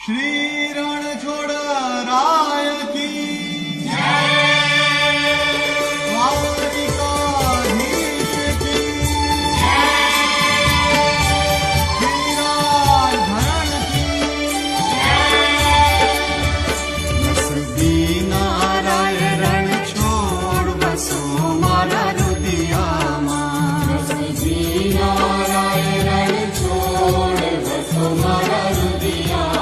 श्री रणछोड़राय की द्वारिकाधीश की गिरिराधरण की बस दीनाराय रणछोड़ बसो मारा रुदियाમાં बस दीनाराय रणछोड़ बसो मारा रुदियाમાં